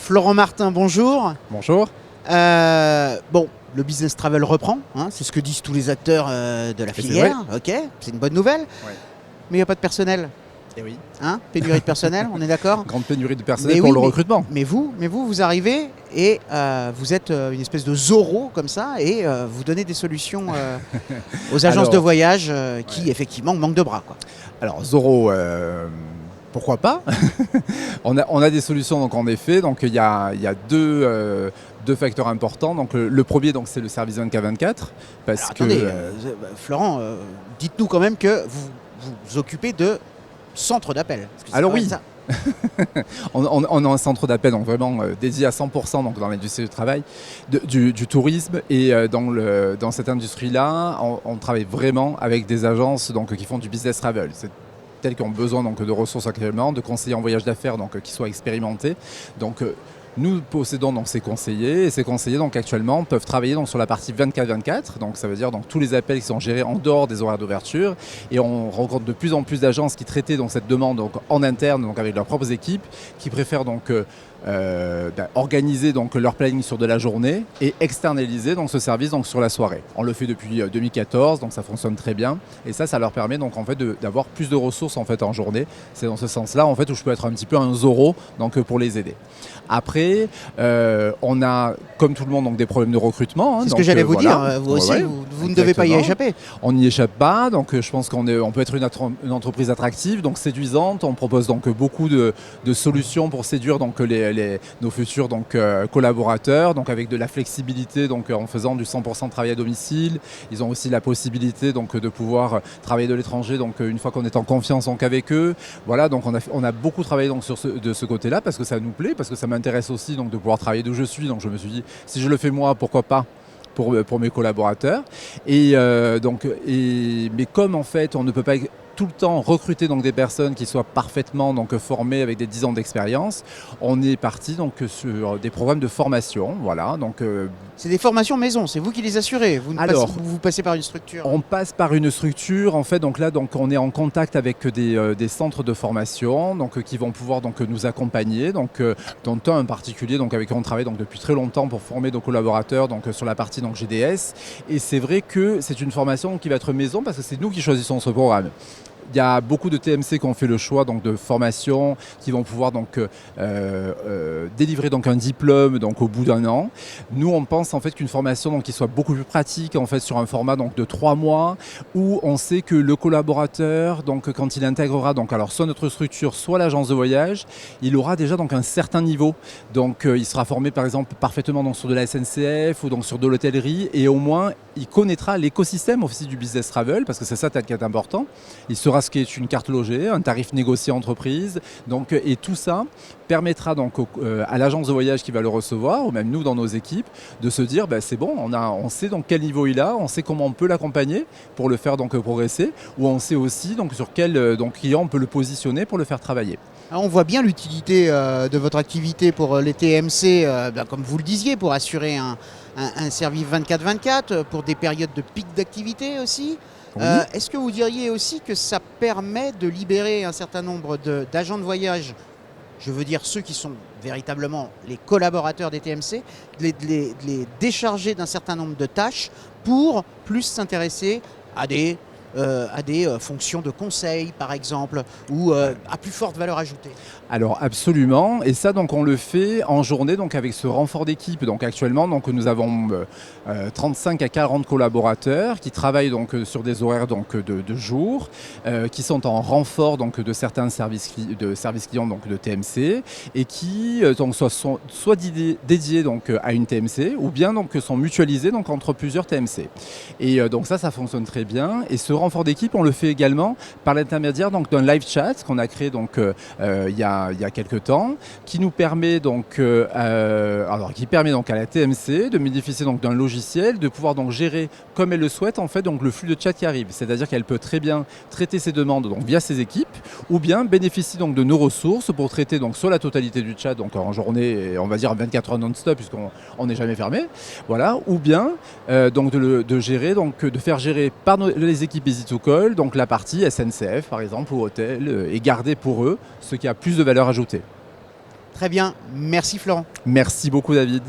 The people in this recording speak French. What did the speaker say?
Florent Martin, bonjour. Bonjour. Bon, le business travel reprend, hein, c'est ce que disent tous les acteurs de la filière. Ok, c'est une bonne nouvelle. Ouais. Mais il n'y a pas de personnel. Et oui. Hein, pénurie de personnel, on est d'accord. Grande pénurie de personnel pour le recrutement. Mais vous, arrivez et vous êtes une espèce de Zorro comme ça et vous donnez des solutions aux agences de voyage qui effectivement manquent de bras, quoi. Alors Zorro, pourquoi pas. on a des solutions, donc en effet. Donc il y a deux facteurs importants. Donc le premier, donc c'est le service 24/24 parce Alors, que attendez, Florent, dites-nous quand même que vous vous occupez de centre d'appel. Alors oui. On a un centre d'appel donc vraiment dédié à 100% donc dans l'industrie du travail, du tourisme, et dans cette industrie-là, on travaille vraiment avec des agences donc, qui font du business travel. C'est telles qui ont besoin donc, de ressources actuellement, de conseillers en voyage d'affaires donc, qui soient expérimentés. Donc, nous possédons donc ces conseillers, et ces conseillers donc actuellement peuvent travailler donc sur la partie 24/24, donc ça veut dire donc tous les appels qui sont gérés en dehors des horaires d'ouverture, et on rencontre de plus en plus d'agences qui traitaient donc cette demande donc en interne donc avec leurs propres équipes, qui préfèrent donc organiser donc leur planning sur de la journée et externaliser donc ce service donc sur la soirée. On le fait depuis 2014, donc ça fonctionne très bien, et ça leur permet donc en fait d'avoir plus de ressources en fait en journée. C'est dans ce sens-là en fait où je peux être un petit peu un Zorro donc pour les aider. Après, on a comme tout le monde donc des problèmes de recrutement. C'est ce que j'allais vous dire. Vous aussi, vous ne devez pas y échapper. On n'y échappe pas, donc je pense qu'on peut être une entreprise attractive, donc séduisante. On propose donc beaucoup de solutions pour séduire donc nos futurs donc, collaborateurs, donc avec de la flexibilité, donc en faisant du 100% de travail à domicile. Ils ont aussi la possibilité donc de pouvoir travailler de l'étranger, donc une fois qu'on est en confiance donc avec eux. Voilà, donc on a beaucoup travaillé donc de ce côté-là parce que ça nous plaît, parce que ça m'intéresse aussi donc de pouvoir travailler d'où je suis. Donc je me suis dit, si je le fais moi, pourquoi pas pour mes collaborateurs. Mais comme en fait on ne peut pas tout le temps recruter donc des personnes qui soient parfaitement donc formées avec des 10 ans d'expérience, on est parti donc sur des programmes de formation. Voilà, donc c'est des formations maison, c'est vous qui les assurez. Vous passez par une structure. On passe par une structure en fait, donc là donc on est en contact avec des centres de formation donc qui vont pouvoir donc nous accompagner, donc dont un en particulier donc avec qui on travaille donc depuis très longtemps pour former nos collaborateurs donc sur la partie donc GDS, et c'est vrai que c'est une formation qui va être maison parce que c'est nous qui choisissons ce programme. Il y a beaucoup de TMC qui ont fait le choix donc, de formation, qui vont pouvoir donc, délivrer donc, un diplôme donc, au bout d'un an. Nous, on pense en fait qu'une formation donc, qui soit beaucoup plus pratique en fait, sur un format donc, de 3 mois, où on sait que le collaborateur, donc, quand il intégrera donc, alors, soit notre structure, soit l'agence de voyage, il aura déjà donc, un certain niveau. Donc, il sera formé par exemple parfaitement donc, sur de la SNCF ou donc, sur de l'hôtellerie, et au moins il connaîtra l'écosystème aussi du business travel, parce que c'est ça qui est important. Il sera ce qui est une carte logée, un tarif négocié entreprise, donc, et tout ça permettra donc à l'agence de voyage qui va le recevoir, ou même nous dans nos équipes, de se dire c'est bon, on sait donc quel niveau il a, on sait comment on peut l'accompagner pour le faire donc progresser, ou on sait aussi donc sur quel client on peut le positionner pour le faire travailler. Alors on voit bien l'utilité de votre activité pour les TMC, comme vous le disiez, pour assurer un service 24/24, pour des périodes de pic d'activité aussi. Oui. Est-ce que vous diriez aussi que ça permet de libérer un certain nombre d'agents de voyage, je veux dire ceux qui sont véritablement les collaborateurs des TMC, de les décharger d'un certain nombre de tâches pour plus s'intéresser à des fonctions de conseil, par exemple, ou à plus forte valeur ajoutée? Alors absolument, et ça donc on le fait en journée donc avec ce renfort d'équipe. Donc actuellement donc nous avons 35 à 40 collaborateurs qui travaillent donc sur des horaires donc de jour, qui sont en renfort donc de certains services clients donc de TMC, et qui donc sont soit dédiés donc à une TMC, ou bien donc sont mutualisés donc entre plusieurs TMC. Et donc ça fonctionne très bien. Et ce renfort d'équipe on le fait également par l'intermédiaire donc d'un live chat qu'on a créé donc il y a quelques temps, qui nous permet donc, qui permet donc à la TMC de bénéficier donc d'un logiciel, de pouvoir donc gérer comme elle le souhaite en fait donc le flux de chat qui arrive. C'est-à-dire qu'elle peut très bien traiter ses demandes donc via ses équipes, ou bien bénéficier donc de nos ressources pour traiter donc soit la totalité du chat donc en journée, on va dire 24 heures non-stop puisqu'on n'est jamais fermé, voilà, ou bien donc de gérer donc de faire gérer par les équipes Easy2Call donc la partie SNCF par exemple ou hôtel, et garder pour eux ce qui a plus de valeur ajoutée. Très bien, merci Florent. Merci beaucoup David.